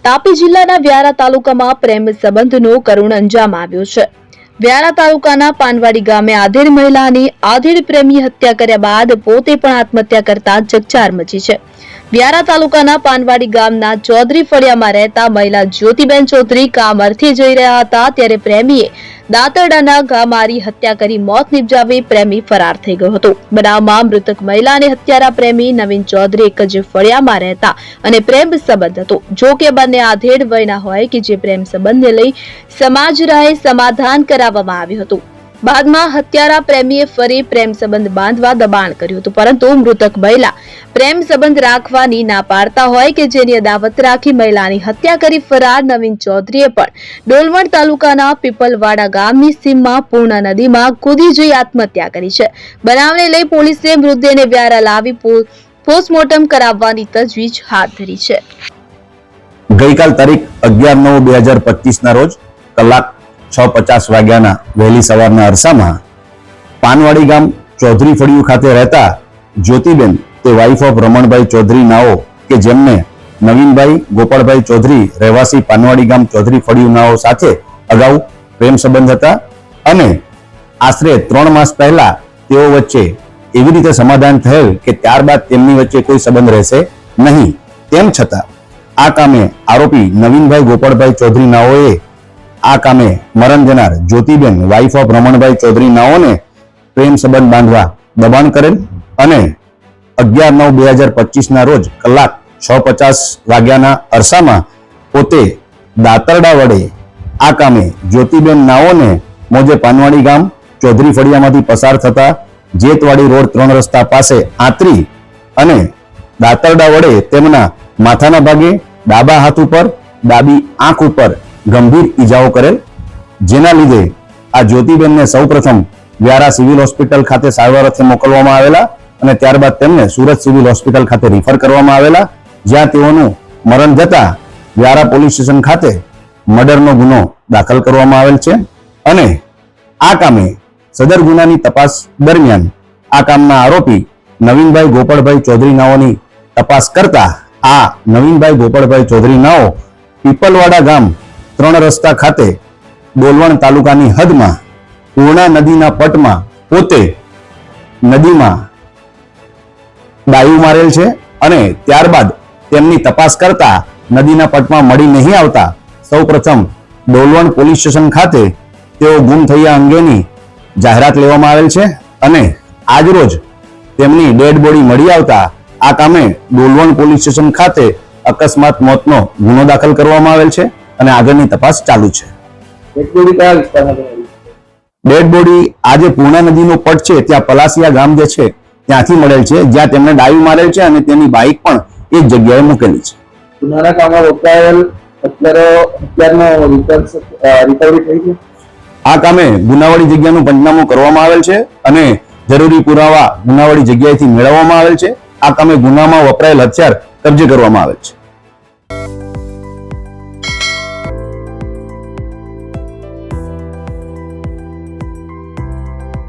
તાપી જિલ્લાના વ્યારા તાલુકામાં પ્રેમ સંબંધનો કરુણ અંજામ આવ્યો છે। વ્યારા તાલુકાના પાનવાડી ગામે આધેડ મહિલાની આધેડ પ્રેમી હત્યા કર્યા બાદ પોતે પણ આત્મહત્યા કરતા ચકચાર મચી છે। વ્યારા તાલુકાના પાનવાડી ગામના ચૌધરી ફળિયામાં રહેતા મહિલા જ્યોતિબેન ચૌધરી કામ અર્થે જઈ રહ્યા હતા ત્યારે પ્રેમીએ દાંતરડાના ઘા મારી હત્યા કરી મોત નિપજાવી પ્રેમી ફરાર થઈ ગયો હતો। બનાવમાં મૃતક મહિલાને હત્યારા પ્રેમી નવીન ચૌધરી એક જ ફળિયામાં રહેતા અને પ્રેમ સંબંધ હતો। જો કે બંને આધેડ વયના હોય કે જે પ્રેમ સંબંધને લઈ સમાજ રાહે સમાધાન કરાવવામાં આવ્યું હતું। બાદમાં હત્યારા પ્રેમીએ ફરી પ્રેમ સંબંધ બાંધવા દબાણ કર્યું હતું, પરંતુ મૃતક મહિલા પ્રેમ સંબંધ રાખવાની ના પાડતા હોય કે જેની અદાવત રાખી મહિલાની હત્યા કરી ફરાર નવીન ચૌધરીએ પણ ડોલવણ તાલુકાના પીપલવાડા ગામની સીમમાં પૂર્ણા નદીમાં કૂદી જઈ આત્મહત્યા કરી છે। બનાવને લઈ પોલીસે મૃતદેહને વ્યારા લાવી પોસ્ટમોર્ટમ કરાવવાની તજવીજ હાથ ધરી છે। ગઈકાલ તારીખ 11/9/2025 ના રોજ કલાક 6:50 વાગ્યાના વહેલી સવારના અરસામાં પાનવાડી ગામ ચૌધરી ફળિયું ખાતે રહેતા જ્યોતિબેન તે વાઇફ ઓફ રમણભાઈ ચૌધરી નાઓ કે જેમને નવીનભાઈ ગોપાળભાઈ ચૌધરી રહેવાસી પાનવાડી ગામ ચૌધરી ફળિયું નાઓ સાથે અગાઉ પ્રેમ સંબંધ હતા અને આશરે 3 માસ પહેલા તેઓ વચ્ચે એવી રીતે સમાધાન થયેલ કે ત્યારબાદ તેમની વચ્ચે કોઈ સંબંધ રહેશે નહીં। તેમ છતાં આ કામે આરોપી નવીનભાઈ ગોપાળભાઈ ચૌધરી નાઓએ આ કામે મરણ જનાર જ્યોતિબેન વાઇફ ઓફ રમણભાઈ ચૌધરી નાઓને પ્રેમ સંબંધ બાંધવા દબાણ કરેલ અને 11/9/2025 ના રોજ કલાક 6:50 વાગ્યાના અરસામાં પોતે દાંતરડા વડે આ કામે જ્યોતિબેન નાઓને મોજે પાનવાડી ગામ ચૌધરી ફળિયામાંથી પસાર થતા જેતવાડી રોડ 3 રસ્તા પાસે આંતરી અને દાંતરડા વડે તેમના માથાના ભાગે, ડાબા હાથ ઉપર, ડાબી આંખ ઉપર ગંભીર ઈજાઓ કરેલ, જેના લીધે આ જ્યોતિબેનને સૌપ્રથમ વ્યારા સિવિલ હોસ્પિટલ ખાતે સારવાર અર્થે મોકલવામાં આવેલા અને ત્યારબાદ તેમને સુરત સિવિલ હોસ્પિટલ ખાતે રિફર કરવામાં આવેલા, જ્યાં તેઓનું મરણ જતા વ્યારા પોલીસ સ્ટેશન ખાતે મર્ડરનો ગુનો દાખલ કરવામાં આવેલ છે અને આ કામે સદર ગુનાની તપાસ દરમિયાન આ કામના આરોપી નવીનભાઈ ગોપાળભાઈ ચૌધરી નાઓની તપાસ કરતા આ નવીનભાઈ ગોપાળભાઈ ચૌધરી નાઓ પીપલવાડા ગામ 3 રસ્તા ખાતે ડોલવણ તાલુકાની હદમાં પૂર્ણા નદીના પટમાં પોતે નદીમાં ડાયું મારેલ છે અને ત્યારબાદ તેમની તપાસ કરતા નદીના પટમાં મળી નહીં આવતા સૌપ્રથમ ડોલવણ પોલીસ સ્ટેશન ખાતે તેઓ ગુમ થયા અંગેની જાહેરાત લેવામાં આવેલ છે અને આજરોજ તેમની ડેડ બોડી મળી આવતા આ કામે ડોલવણ પોલીસ સ્ટેશન ખાતે અકસ્માત મોતનો ગુનો દાખલ કરવામાં આવેલ છે અને આગળની તપાસ ચાલુ છે। ડેડ બોડી આજે પૂર્ણા નદીનો પટ છે ત્યાં પલાસિયા ગામ જે છે ત્યાંથી મળેલ છે, જ્યાં તેમને ડાયું મારેલ છે અને તેની બાઇક પણ એ જ જગ્યાએ મૂકેલી છે। ગુનાના કામમાં વપરાયેલ હથિયારનો રિકવરી થઈ છે। આ કામે ગુનાવાળી જગ્યાનું પંચનામું કરવામાં આવેલ છે અને જરૂરી પુરાવા ગુનાવાળી જગ્યાએથી મેળવવામાં આવેલ છે। આ કામે ગુનામાં વપરાયેલ હથિયાર કબજે કરવામાં આવેલ છે।